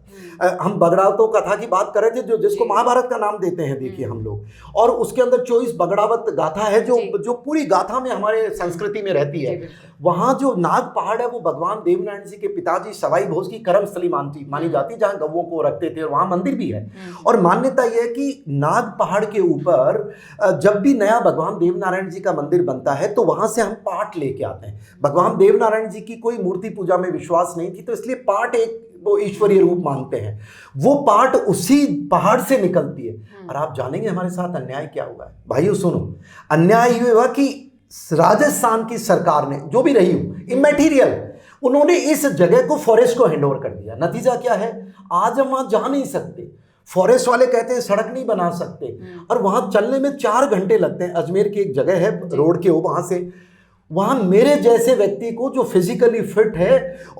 हम बगड़ावतों कथा की बात कर रहे थे, जो जिसको महाभारत का नाम देते हैं, देखिए हम लोग, और उसके अंदर 24 बगड़ावत गाथा है जो पूरी गाथा में हमारे संस्कृति में रहती है। वहां जो नाग पहाड़ है वो भगवान देवनारायण जी के पिताजी सवाई भोज की कर्मस्थली मानी जाती, जहां गौओं को रखते थे, और वहां मंदिर भी है। और मान्यता यह है कि नाग पहाड़ के ऊपर जब भी नया भगवान देवनारायण जी का मंदिर बनता है तो वहां से हम पाट लेके आते हैं। भगवान देवनारायण जी की कोई मूर्ति पूजा में विश्वास नहीं थी, तो इसलिए पाट एक वो ईश्वरीय रूप मानते हैं, वो पाट उसी पहाड़ से निकलती है। और आप जानेंगे हमारे साथ अन्याय क्या हुआ है भाइयों, सुनो। अन्याय ये हुआ कि राजस्थान की सरकार ने, जो भी रही हो, इमैटीरियल, उन्होंने इस जगह को फॉरेस्ट को हैंडओवर कर दिया। नतीजा क्या है, आज हम वहां जा नहीं सकते। फॉरेस्ट वाले कहते हैं सड़क नहीं बना सकते, और वहां चलने में 4 घंटे लगते हैं। अजमेर की एक जगह है रोड के वहां से, वहां मेरे जैसे व्यक्ति को जो फिजिकली फिट है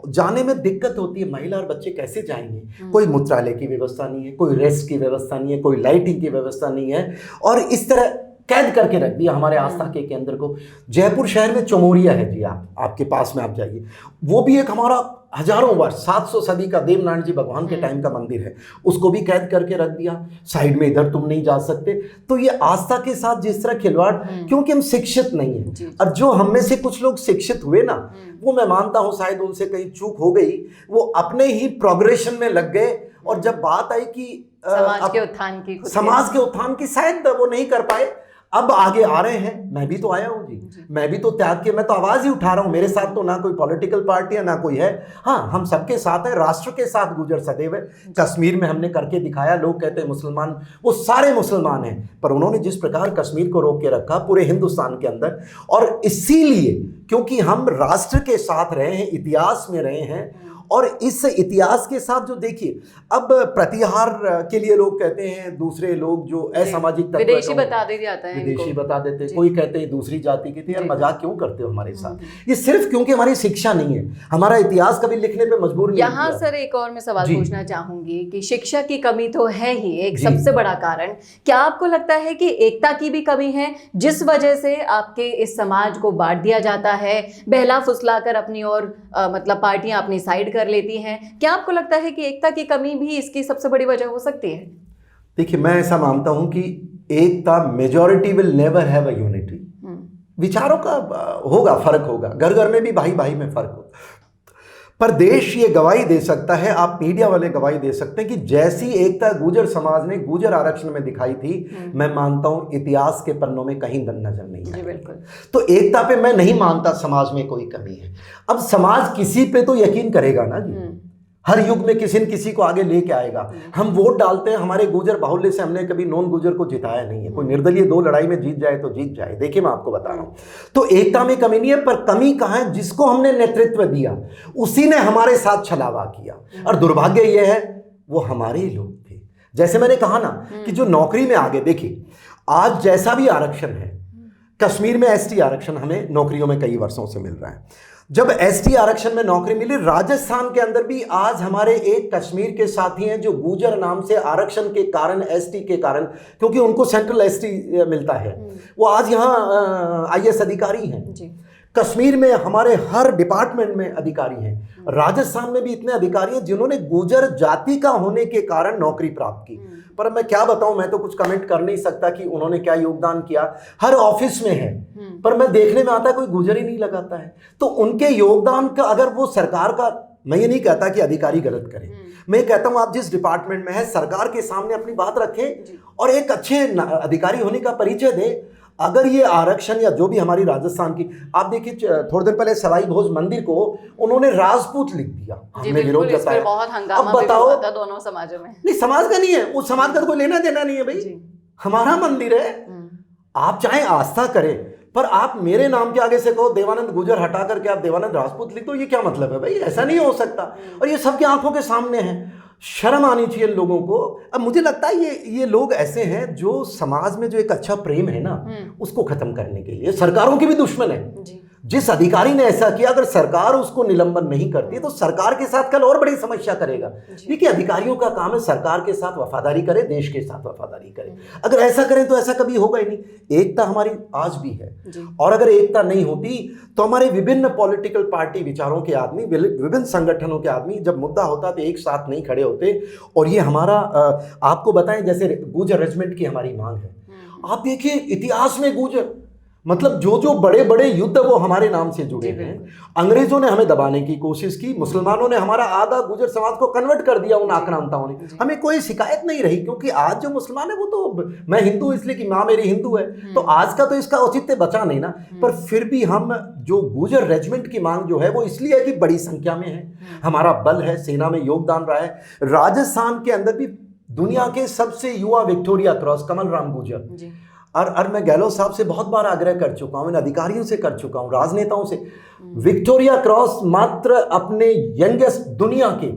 जाने में दिक्कत होती है। महिला और बच्चे कैसे जाएंगे? कोई मूत्रालय की व्यवस्था नहीं है, कोई रेस्ट की व्यवस्था नहीं है, कोई लाइटिंग की व्यवस्था नहीं है, और इस तरह कैद करके रख दिया हमारे आस्था के केंद्र को। जयपुर शहर में चमोरिया है जी, आपके पास में आप जाइए, वो भी एक हमारा हजारों वर्ष 700 सदी का देवनारायण जी भगवान के टाइम का मंदिर है, उसको भी कैद करके रख दिया। साइड में इधर तुम नहीं जा सकते। तो ये आस्था के साथ जिस तरह खिलवाड़, क्योंकि हम शिक्षित नहीं है, और जो हम में से कुछ लोग शिक्षित हुए ना, वो मैं मानता हूं शायद उनसे कहीं चूक हो गई, वो अपने ही प्रोग्रेशन में लग गए, और जब बात आई कि
समाज के उत्थान की
शायद वो नहीं कर पाए। अब आगे आ रहे हैं, मैं भी तो आया हूँ जी, मैं भी तो त्याग के, मैं तो आवाज ही उठा रहा हूँ। मेरे साथ तो ना कोई पॉलिटिकल पार्टी है ना कोई है, हाँ हम सबके साथ है, राष्ट्र के साथ गुजर सदैव है। कश्मीर में हमने करके दिखाया। लोग कहते हैं मुसलमान, वो सारे मुसलमान हैं, पर उन्होंने जिस प्रकार कश्मीर को रोक के रखा पूरे हिंदुस्तान के अंदर, और इसीलिए क्योंकि हम राष्ट्र के साथ रहे हैं, इतिहास में रहे हैं, और इस इतिहास के साथ जो देखिए, अब प्रतिहार के लिए लोग कहते हैं, दूसरे लोग जो असामाजिक तत्व
विदेशी बता दे जाता है,
विदेशी बता देते हैं, कोई कहते हैं दूसरी जाति के थे। यार मजाक क्यों करते हो हमारे साथ? ये सिर्फ क्योंकि हमारी शिक्षा नहीं है, हमारा इतिहास कभी लिखने पे मजबूर नहीं।
यहाँ सर एक और मैं सवाल पूछना चाहूंगी कि शिक्षा की कमी तो है ही एक सबसे बड़ा कारण, क्या आपको लगता है कि एकता की भी कमी है, जिस वजह से आपके इस समाज को बांट दिया जाता है, बहला फुसलाकर अपनी और मतलब पार्टियां अपनी साइड कर लेती हैं? क्या आपको लगता है कि एकता की कमी भी इसकी सबसे बड़ी वजह हो सकती है?
देखिए, मैं ऐसा मानता हूं कि एकता, majority will never have a unity. विचारों का होगा, फर्क होगा, घर घर में भी भाई भाई में फर्क होगा, पर देश ये गवाही दे सकता है, आप मीडिया वाले गवाही दे सकते हैं कि जैसी एकता गुर्जर समाज ने गुर्जर आरक्षण में दिखाई थी, मैं मानता हूं इतिहास के पन्नों में कहीं नजर नहीं आई।
बिल्कुल।
तो एकता पे मैं नहीं मानता समाज में कोई कमी है। अब समाज किसी पे तो यकीन करेगा ना जी, हर युग में किसी न किसी को आगे लेके आएगा। हम वोट डालते हैं, हमारे गुर्जर बाहुल्य से हमने कभी नॉन गुर्जर को जिताया नहीं है। कोई निर्दलीय 2 लड़ाई में जीत जाए तो जीत जाए, देखिए मैं आपको बता रहा हूं। तो एकता में कमी नहीं है, पर कमी कहां है? जिसको हमने नेतृत्व दिया उसी ने हमारे साथ छलावा किया, और दुर्भाग्य यह है वो हमारे ही लोग थे। जैसे मैंने कहा ना कि जो नौकरी में आगे, देखिए आज जैसा भी आरक्षण है, कश्मीर में एसटी आरक्षण हमें नौकरियों में कई वर्षों से मिल रहा है। जब एसटी आरक्षण में नौकरी मिली, राजस्थान के अंदर भी आज हमारे एक कश्मीर के साथी हैं जो गुर्जर नाम से आरक्षण के कारण, एसटी के कारण, क्योंकि उनको सेंट्रल एसटी मिलता है, वो आज यहाँ आईएएस अधिकारी हैं। कश्मीर में हमारे हर डिपार्टमेंट में अधिकारी हैं। राजस्थान में भी इतने अधिकारी हैं जिन्होंने गुर्जर जाति का होने के कारण नौकरी प्राप्त की। पर मैं क्या बताऊं, मैं तो कुछ कमेंट कर नहीं सकता कि उन्होंने क्या योगदान किया। हर ऑफिस में है, पर मैं देखने में आता है कोई गुर्जर ही नहीं लगाता है। तो उनके योगदान का, अगर वो सरकार का, मैं ये नहीं कहता कि अधिकारी गलत करें, मैं कहता हूं आप जिस डिपार्टमेंट में है सरकार के सामने अपनी बात रखें और एक अच्छे अधिकारी होने का परिचय दें। अगर ये आरक्षण या जो भी हमारी राजस्थान की, आप देखिए थोड़े दिन पहले सवाई भोज मंदिर को उन्होंने राजपूत लिख दिया, हमने विरोध जताया।
बहुत हंगामा अब बताओ, भी हुआ था दोनों समाजों में।
नहीं, समाज का नहीं है, उस समाज का तो कोई लेना देना नहीं है भाई, हमारा मंदिर है। आप चाहे आस्था करें, पर आप मेरे नाम के आगे से कहो देवानंद गुर्जर हटा करके आप देवानंद राजपूत लिख दो, ये क्या मतलब है भाई? ऐसा नहीं हो सकता। और ये सबकी आंखों के सामने है, शर्म आनी चाहिए लोगों को। अब मुझे लगता है ये लोग ऐसे हैं जो समाज में जो एक अच्छा प्रेम है ना, उसको खत्म करने के लिए सरकारों की भी दुश्मन है। जिस अधिकारी ने ऐसा किया, अगर सरकार उसको निलंबन नहीं करती तो सरकार के साथ कल और बड़ी समस्या करेगा। देखिए, अधिकारियों का काम है सरकार के साथ वफादारी करे, देश के साथ वफादारी करे। अगर ऐसा करें तो ऐसा कभी होगा ही नहीं। एकता हमारी आज भी है, और अगर एकता नहीं होती तो हमारे विभिन्न पॉलिटिकल पार्टी विचारों के आदमी, विभिन्न संगठनों के आदमी जब मुद्दा होता तो एक साथ नहीं खड़े होते। और ये हमारा, आपको बताएं, जैसे गुर्जर रेजिमेंट की हमारी मांग है। आप देखिए इतिहास में गुर्जर, मतलब जो बड़े बड़े युद्ध वो हमारे नाम से जुड़े हैं। अंग्रेजों ने हमें दबाने की कोशिश की, मुसलमानों ने हमारा आधा गुर्जर समाज को कन्वर्ट कर दिया उन आक्रांताओं ने। हमें कोई शिकायत नहीं रही, क्योंकि आज जो मुसलमान है वो तो, मैं हिंदू इसलिए कि माँ मेरी हिंदू है, तो आज का तो इसका औचित्य बचा नहीं ना। पर फिर भी हम जो गुर्जर रेजिमेंट की मांग जो है वो इसलिए है कि बड़ी संख्या में है, हमारा बल है, सेना में योगदान रहा है। राजस्थान के अंदर भी दुनिया के सबसे युवा विक्टोरिया क्रॉस कमल राम गुर्जर, और मैं गहलोत साहब से बहुत बार आग्रह कर चुका हूं, इन अधिकारियों से कर चुका हूं, राजनेताओं से, विक्टोरिया क्रॉस मात्र अपने यंगेस्ट दुनिया के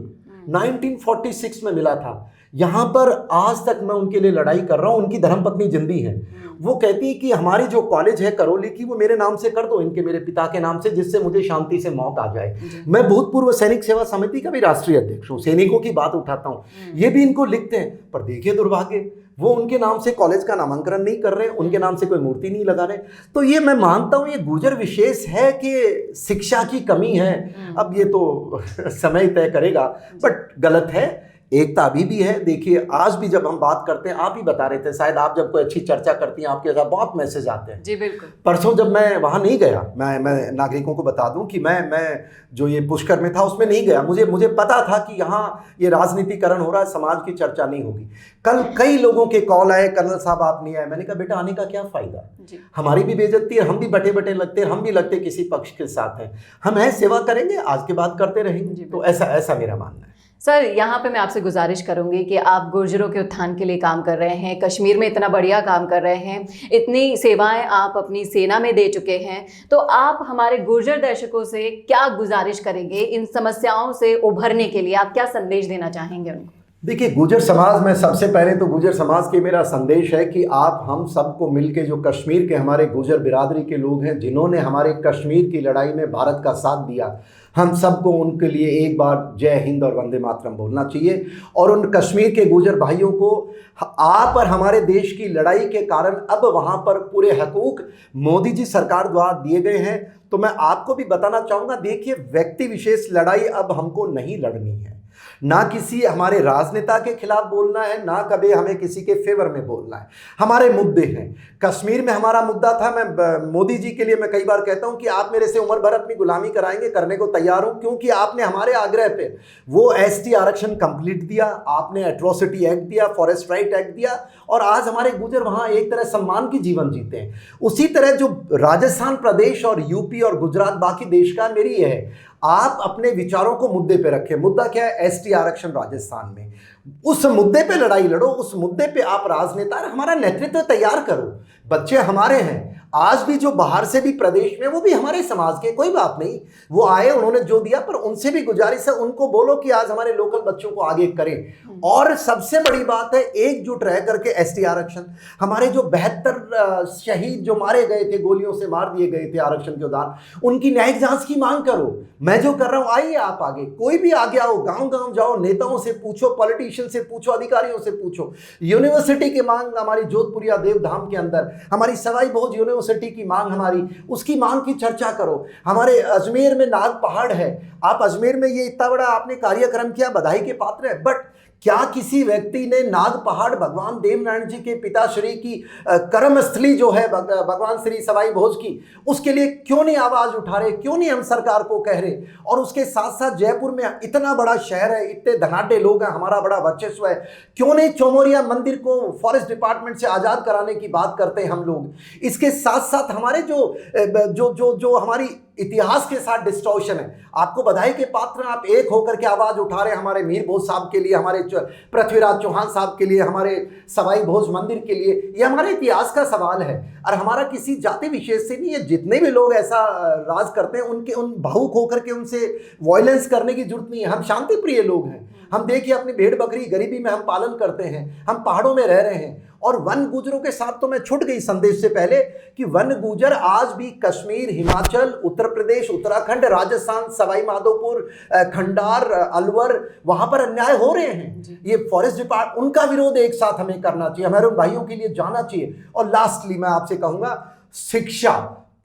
1946 में मिला था। यहाँ पर आज तक मैं उनके लिए लड़ाई कर रहा हूँ। उनकी धर्मपत्नी जिंदी है, वो कहती है कि हमारी जो कॉलेज है करौली की, वो मेरे नाम से कर दो, इनके मेरे पिता के नाम से, जिससे मुझे शांति से मौत आ जाए। मैं भूतपूर्व सैनिक सेवा समिति का भी राष्ट्रीय अध्यक्ष हूँ, सैनिकों की बात उठाता हूँ, ये भी इनको लिखते हैं। पर देखिए दुर्भाग्य, वो उनके नाम से कॉलेज का नामांकन नहीं कर रहे, उनके नाम से कोई मूर्ति नहीं लगा रहे। तो ये मैं मानता हूँ ये गुर्जर विशेष है कि शिक्षा की कमी है। अब ये तो समय तय करेगा, बट गलत है। एकता अभी भी है। देखिए आज भी जब हम बात करते हैं, आप ही बता रहे थे, शायद आप जब कोई अच्छी चर्चा करती हैं आपके साथ बहुत मैसेज आते हैं।
जी बिल्कुल।
परसों जब मैं वहाँ नहीं गया, मैं नागरिकों को बता दूं कि मैं जो ये पुष्कर में था उसमें नहीं गया। मुझे पता था कि यहाँ ये राजनीतिकरण हो रहा है, समाज की चर्चा नहीं होगी। कल कई लोगों के कॉल आए, कर्नल साहब आप नहीं आए। मैंने कहा बेटा आने का क्या फ़ायदा, हमारी भी बेइज्जती है, हम भी बटे बटे लगते हैं, हम भी लगते किसी पक्ष के साथ हैं। हम हैं, सेवा करेंगे, आज के बाद करते रहेंगे। तो ऐसा मेरा मानना है।
सर यहाँ पे मैं आपसे गुजारिश करूंगी कि आप गुर्जरों के उत्थान के लिए काम कर रहे हैं, कश्मीर में इतना बढ़िया काम कर रहे हैं, इतनी सेवाएं आप अपनी सेना में दे चुके हैं, तो आप हमारे गुर्जर दर्शकों से क्या गुजारिश करेंगे इन समस्याओं से उभरने के लिए? आप क्या संदेश देना चाहेंगे उनको?
देखिए गुर्जर समाज में सबसे पहले तो गुर्जर समाज के मेरा संदेश है कि आप हम सबको मिलके, जो कश्मीर के हमारे गुर्जर बिरादरी के लोग हैं जिन्होंने हमारे कश्मीर की लड़ाई में भारत का साथ दिया, हम सबको उनके लिए एक बार जय हिंद और वंदे मातरम बोलना चाहिए। और उन कश्मीर के गुर्जर भाइयों को, आप और हमारे देश की लड़ाई के कारण अब वहाँ पर पूरे हकूक मोदी जी सरकार द्वारा दिए गए हैं। तो मैं आपको भी बताना चाहूँगा, देखिए व्यक्ति विशेष लड़ाई अब हमको नहीं लड़नी है, ना किसी हमारे राजनेता के खिलाफ बोलना है, ना कभी हमें किसी के फेवर में बोलना है। हमारे मुद्दे हैं। कश्मीर में हमारा मुद्दा था, मैं मोदी जी के लिए मैं कई बार कहता हूं कि आप मेरे से उम्र भर अपनी गुलामी कराएंगे, करने को तैयार हूं, क्योंकि आपने हमारे आग्रह पे वो एसटी आरक्षण कंप्लीट दिया, आपने एट्रोसिटी एक्ट दिया, फॉरेस्ट राइट एक्ट दिया, और आज हमारे गुर्जर वहां एक तरह सम्मान की जीवन जीते हैं। उसी तरह जो राजस्थान प्रदेश और यूपी और गुजरात बाकी देश का, मेरी यह है आप अपने विचारों को मुद्दे पे रखें। मुद्दा क्या है? एसटी आरक्षण राजस्थान में। उस मुद्दे पे लड़ाई लड़ो, उस मुद्दे पे आप राजनेता, हमारा नेतृत्व तैयार करो। बच्चे हमारे हैं, आज भी जो बाहर से भी प्रदेश में, वो भी हमारे समाज के, कोई बात नहीं, वो आए, उन्होंने जो दिया, पर उनसे भी गुजारिश है, उनको बोलो कि आज हमारे लोकल बच्चों को आगे करें। और सबसे बड़ी बात है एकजुट रह करके एसटी आरक्षण, हमारे जो 72 शहीद जो मारे गए थे, गोलियों से मार दिए गए थे आरक्षण के दौरान, उनकी न्यायिक जांच की मांग करो। मैं जो कर रहा हूं, आइए आप आगे, कोई भी आगे आओ, गांव गांव जाओ, नेताओं से पूछो, पॉलिटिशियन से पूछो, अधिकारियों से पूछो। यूनिवर्सिटी की मांग हमारी जोधपुरिया देवधाम के अंदर, हमारी सवाई भोज यूनिवर्सिटी की मांग, हमारी उसकी मांग की चर्चा करो। हमारे अजमेर में नाग पहाड़ है, आप अजमेर में ये इतना बड़ा आपने कार्यक्रम किया, बधाई के पात्र है, बट क्या किसी व्यक्ति ने नाग पहाड़ भगवान देवनारायण जी के पिताश्री की कर्मस्थली जो है भगवान श्री सवाई भोज की, उसके लिए क्यों नहीं आवाज उठा रहे? क्यों नहीं हम सरकार को कह रहे? और उसके साथ साथ जयपुर में इतना बड़ा शहर है, इतने धनाढ्य लोग हैं, हमारा बड़ा वर्चस्व है, क्यों नहीं चौमोरिया मंदिर को फॉरेस्ट डिपार्टमेंट से आजाद कराने की बात करते हैं हम लोग? इसके साथ साथ हमारे जो हमारी इतिहास के साथ डिस्टॉर्शन है, आपको बधाई के पात्र, आप एक होकर के आवाज उठा रहे हैं हमारे मीर भोज साहब के लिए, हमारे पृथ्वीराज चौहान साहब के लिए, हमारे सवाई भोज मंदिर के लिए। ये हमारे इतिहास का सवाल है और हमारा किसी जाति विशेष से नहीं है। जितने भी लोग ऐसा राज करते हैं, उन भावुक होकर के उनसे वायलेंस करने की जरूरत नहीं है। हम शांति प्रिय लोग हैं। हम देखिए अपनी भेड़ बकरी गरीबी में हम पालन करते हैं, हम पहाड़ों में रह रहे हैं। और वन गुजरों के साथ तो मैं छूट गई संदेश से पहले कि वन गुजर आज भी कश्मीर, हिमाचल, उत्तर प्रदेश, उत्तराखंड, राजस्थान, सवाई माधोपुर, खंडार, अलवर, वहां पर अन्याय हो रहे हैं। ये फॉरेस्ट डिपार्टमेंट, उनका विरोध एक साथ हमें करना चाहिए, हमारे उन भाइयों के लिए जाना चाहिए। और लास्टली मैं आपसे कहूंगा, शिक्षा,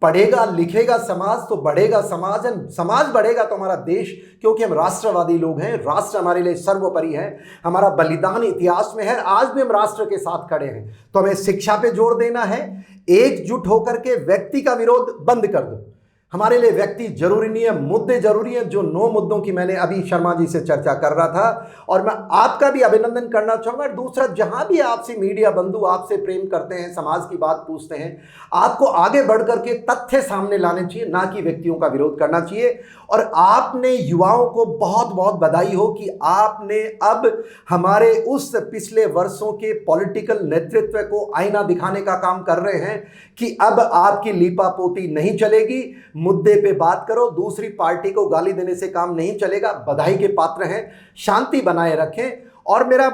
पढ़ेगा लिखेगा समाज तो बढ़ेगा समाज, समाज बढ़ेगा तो हमारा देश, क्योंकि हम राष्ट्रवादी लोग हैं, राष्ट्र हमारे लिए सर्वोपरि है, हमारा बलिदान इतिहास में है, आज भी हम राष्ट्र के साथ खड़े हैं। तो हमें शिक्षा पे जोर देना है, एकजुट होकर के व्यक्ति का विरोध बंद कर दो। हमारे लिए व्यक्ति जरूरी नहीं है, मुद्दे जरूरी हैं। जो 9 मुद्दों की मैंने अभी शर्मा जी से चर्चा कर रहा था, और मैं आपका भी अभिनंदन करना चाहूँगा। दूसरा, जहाँ भी आपसे मीडिया बंधु आपसे प्रेम करते हैं, समाज की बात पूछते हैं, आपको आगे बढ़ करके तथ्य सामने लाने चाहिए, ना कि व्यक्तियों का विरोध करना चाहिए। और आपने युवाओं को बहुत बहुत बधाई हो कि आपने अब हमारे उस पिछले वर्षों के पॉलिटिकल नेतृत्व को आईना दिखाने का काम कर रहे हैं कि अब आपकी लीपापोती नहीं चलेगी, मुद्दे पे बात करो, दूसरी पार्टी को गाली देने से काम नहीं चलेगा। बधाई के पात्र हैं, शांति बनाए रखें और मेरा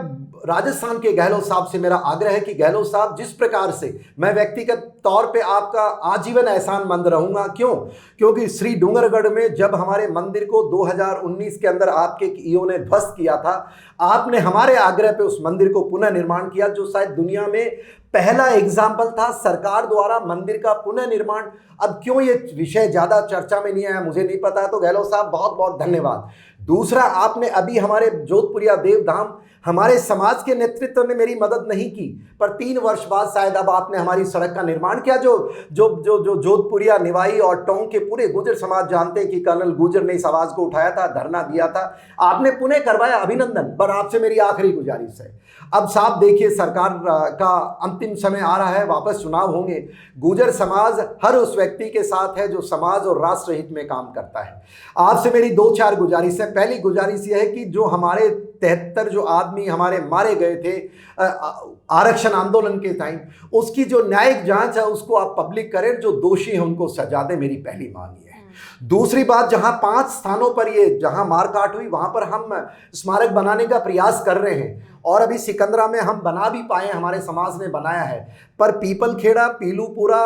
राजस्थान के गहलोत साहब से मेरा आग्रह है कि गहलोत साहब, जिस प्रकार से मैं व्यक्तिगत तौर पे आपका आजीवन एहसानमंद रहूंगा। क्यों? क्योंकि श्री डूंगरगढ़ में जब हमारे मंदिर को 2019 के अंदर आपके ईओ ने ध्वस्त किया था, आपने हमारे आग्रह पे उस मंदिर को पुनः निर्माण किया, जो शायद दुनिया में पहला एग्जाम्पल था सरकार द्वारा मंदिर का पुनः निर्माण। अब क्यों ये विषय ज़्यादा चर्चा में नहीं आया मुझे नहीं पता, तो गहलोत साहब बहुत बहुत धन्यवाद। दूसरा, आपने अभी हमारे जोधपुरिया देवधाम, हमारे समाज के नेतृत्व ने मेरी मदद नहीं की, पर 3 वर्ष बाद शायद अब आपने हमारी सड़क का निर्माण किया, जो जोधपुरिया, निवाई और टोंक के पूरे गुर्जर समाज जानते हैं कि कर्नल गुर्जर ने इस आवाज़ को उठाया था, धरना दिया था, आपने पुनः करवाया, अभिनंदन। पर आपसे मेरी आखिरी गुजारिश है, अब साहब देखिए सरकार का अंतिम समय आ रहा है, वापस चुनाव होंगे। गुर्जर समाज हर उस व्यक्ति के साथ है जो समाज और राष्ट्र हित में काम करता है। आपसे मेरी 2-4 गुजारिश है। पहली गुजारिश यह है कि जो हमारे 73 जो आदमी हमारे मारे गए थे आरक्षण आंदोलन के टाइम, उसकी जो न्यायिक जांच है उसको आप पब्लिक करें, जो दोषी हैं उनको सजा दें, मेरी पहली मांग ये है। दूसरी बात, जहां 5 स्थानों पर ये जहां मारकाट हुई वहां पर हम स्मारक बनाने का प्रयास कर रहे हैं, और अभी सिकंदरा में हम बना भी पाए, हमारे समाज ने बनाया है, पर पीपल खेड़ा, पीलूपुरा,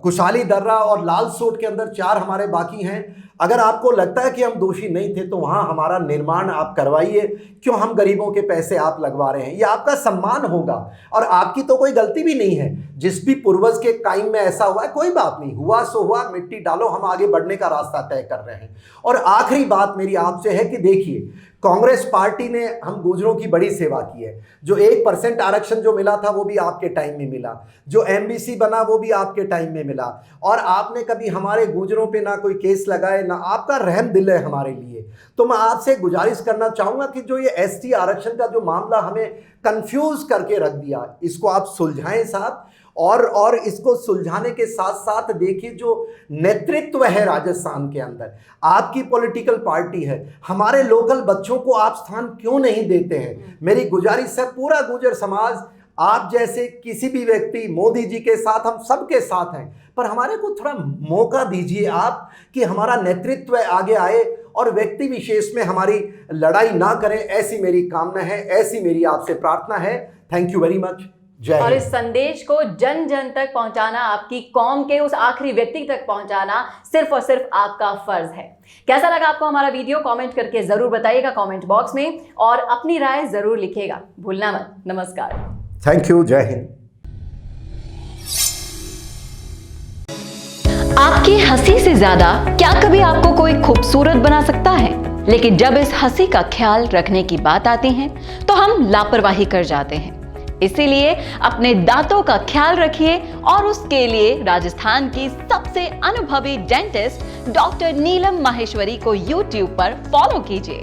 कुशाली दर्रा और लाल सोट के अंदर 4 हमारे बाकी हैं। अगर आपको लगता है कि हम दोषी नहीं थे तो वहाँ हमारा निर्माण आप करवाइए। क्यों हम गरीबों के पैसे आप लगवा रहे हैं? ये आपका सम्मान होगा, और आपकी तो कोई गलती भी नहीं है। जिस भी पूर्वज के टाइम में ऐसा हुआ है, कोई बात नहीं, हुआ सो हुआ, मिट्टी डालो, हम आगे बढ़ने का रास्ता तय कर रहे हैं। और आखिरी बात मेरी आपसे है कि देखिए, कांग्रेस पार्टी ने हम गुर्जरों की बड़ी सेवा की है। जो 1% आरक्षण जो मिला था वो भी आपके टाइम में मिला, जो एमबीसी बना वो भी आपके टाइम में मिला, और आपने कभी हमारे गुर्जरों पे ना कोई केस लगाए, ना आपका रहम दिल है हमारे लिए। तो मैं आपसे गुजारिश करना चाहूँगा कि जो ये एसटी आरक्षण का जो मामला हमें कंफ्यूज करके रख दिया, इसको आप सुलझाएं साहब, और इसको सुलझाने के साथ साथ देखिए जो नेतृत्व है राजस्थान के अंदर, आपकी पॉलिटिकल पार्टी है, हमारे लोकल बच्चों को आप स्थान क्यों नहीं देते हैं? मेरी गुजारिश है, पूरा गुर्जर समाज आप जैसे किसी भी व्यक्ति, मोदी जी के साथ, हम सबके साथ हैं, पर हमारे को थोड़ा मौका दीजिए आप कि हमारा नेतृत्व आगे आए और व्यक्ति विशेष में हमारी लड़ाई ना करें। ऐसी मेरी कामना है, ऐसी मेरी आपसे प्रार्थना है। Thank you very much.
और इस संदेश को जन जन तक पहुंचाना, आपकी कौम के उस आखिरी व्यक्ति तक पहुंचाना सिर्फ और सिर्फ आपका फर्ज है। कैसा लगा आपको हमारा वीडियो? कमेंट करके जरूर बताइएगा कमेंट बॉक्स में, और अपनी राय जरूर लिखिएगा, भूलना मत। नमस्कार।
Thank you. जय हिंद।
आपकी हंसी से ज्यादा क्या कभी आपको कोई खूबसूरत बना सकता है? लेकिन जब इस हंसी का ख्याल रखने की बात आती है तो हम लापरवाही कर जाते हैं। इसीलिए अपने दांतों का ख्याल रखिए, और उसके लिए राजस्थान की सबसे अनुभवी डेंटिस्ट डॉक्टर नीलम माहेश्वरी को YouTube पर फॉलो कीजिए।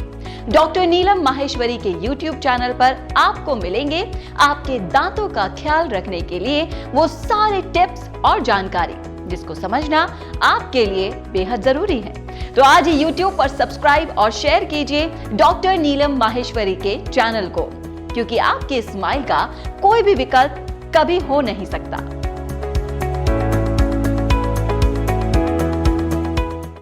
डॉक्टर नीलम माहेश्वरी के YouTube चैनल पर आपको मिलेंगे आपके दांतों का ख्याल रखने के लिए वो सारे टिप्स और जानकारी, जिसको समझना आपके लिए बेहद जरूरी है। तो आज ही YouTube पर सब्सक्राइब और शेयर कीजिए डॉक्टर नीलम माहेश्वरी के चैनल को, क्योंकि आपके स्माइल का कोई भी विकल्प कभी हो नहीं सकता।